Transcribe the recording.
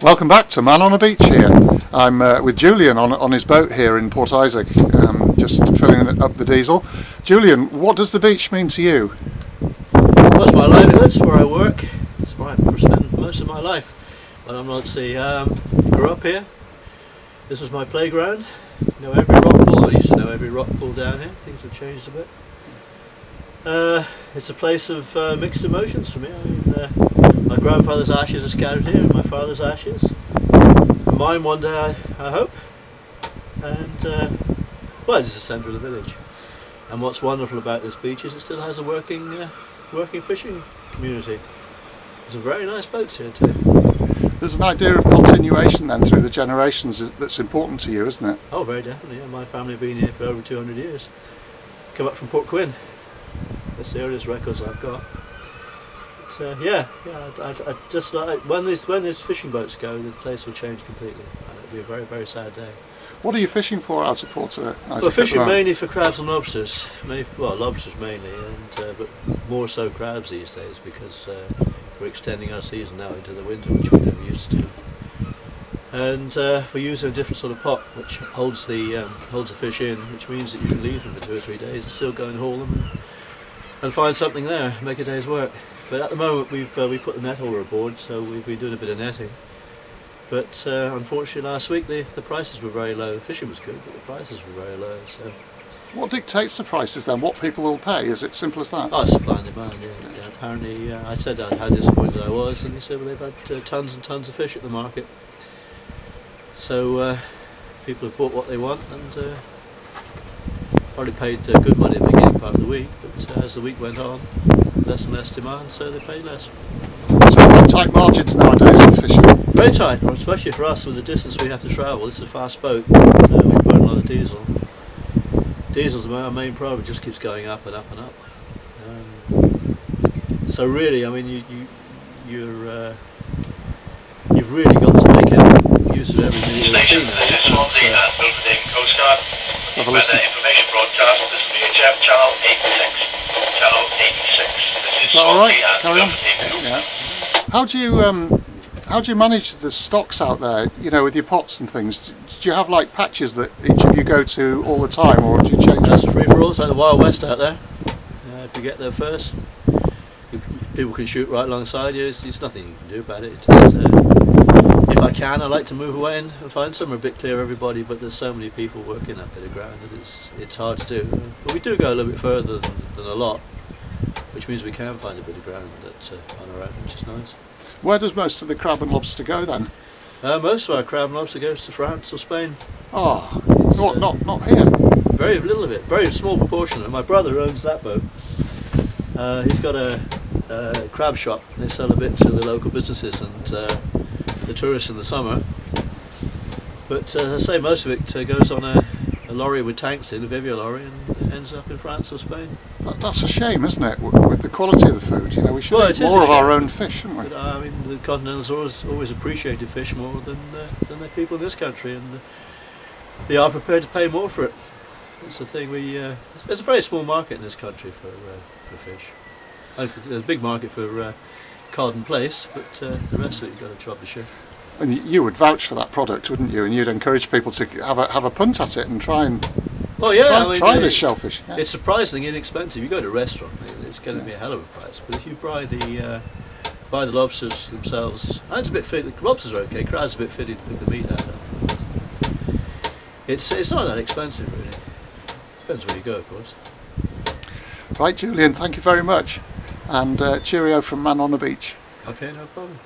Welcome back to Man on a Beach here. I'm with Julian on his boat here in Port Isaac, just filling up the diesel. Julian, what does the beach mean to you? Well, it's my livelihood, it's where I work, it's where I spend most of my life. But I'm not, grew up here, this was my playground. Know every rock pool, I used to know every rock pool down here, things have changed a bit. It's a place of mixed emotions for me. My grandfather's ashes are scattered here, and my father's ashes. Mine one day, I hope. And it's the centre of the village. And what's wonderful about this beach is it still has a working fishing community. There's some very nice boats here too. There's an idea of continuation then through the generations that's important to you, isn't it? Oh, very definitely. Yeah. My family have been here for over 200 years. Come up from Port Quinn. That's the earliest records I've got. But, I just like when these fishing boats go, the place will change completely, and it'll be a very, very sad day. What are you fishing for out of Port Isaac? Well, fishing mainly for crabs and lobsters. Lobsters mainly, but more so crabs these days because we're extending our season now into the winter, which we never used to. And we're using a different sort of pot which holds the fish in, which means that you can leave them for 2 or 3 days and still go and haul them and find something there, make a day's work. But at the moment we've put the net hauler aboard, so we've been doing a bit of netting. But unfortunately last week the prices were very low. Fishing was good, but the prices were very low. So what dictates the prices then? What people will pay? Is it simple as that? Oh, it's supply and demand. Yeah. Apparently, I said how disappointed I was, and he said, well, they've had tons and tons of fish at the market. So people have bought what they want and probably paid good money at the beginning part of the week. But as the week went on, less and less demand, so they paid less. So quite tight margins nowadays with fishing. Very tight, especially for us with the distance we have to travel. This is a fast boat, but we burn a lot of diesel. Diesel's our main problem, it just keeps going up and up and up. So really, I mean, you've really got to make use of every minute you've seen now. Have a listen. Information broadcast. This is VHF channel 86. Channel 86. This is that all right? Carry on. Yeah. How do you manage the stocks out there? You know, with your pots and things. Do you have like patches that each of you go to all the time, or do you change? That's free for all. It's like the Wild West out there. If you get there first, people can shoot right alongside you. There's nothing you can do about it. If I can, I like to move away and find somewhere a bit clear of everybody. But there's so many people working that bit of ground that it's hard to do. But we do go a little bit further than a lot, which means we can find a bit of ground on our own, which is nice. Where does most of the crab and lobster go then? Most of our crab and lobster goes to France or Spain. Oh, not here. Very little of it, very small proportion. And my brother owns that boat. He's got a crab shop. They sell a bit to the local businesses and the tourists in the summer. But as I say, most of it goes on a lorry with tanks in, a Vivia lorry, and ends up in France or Spain. That's a shame, isn't it? With the quality of the food, you know, we should eat more of our own fish, shouldn't we? But, I mean, the continentals always appreciated fish more than the people in this country, and they are prepared to pay more for it. That's the thing. There's a very small market in this country for fish. There's a big market for cod and plaice, but the rest of it you've got to chop the ship. And you would vouch for that product, wouldn't you? And you'd encourage people to have a punt at it and try this shellfish. Yeah. It's surprisingly inexpensive. You go to a restaurant, it's going to be a hell of a price. But if you buy the lobsters themselves, and it's a bit fit. The lobsters are okay. Crabs are a bit fitty to pick the meat out of. It's not that expensive really. Depends where you go, of course. Right, Julian. Thank you very much, and cheerio from Man on the Beach. Okay, no problem.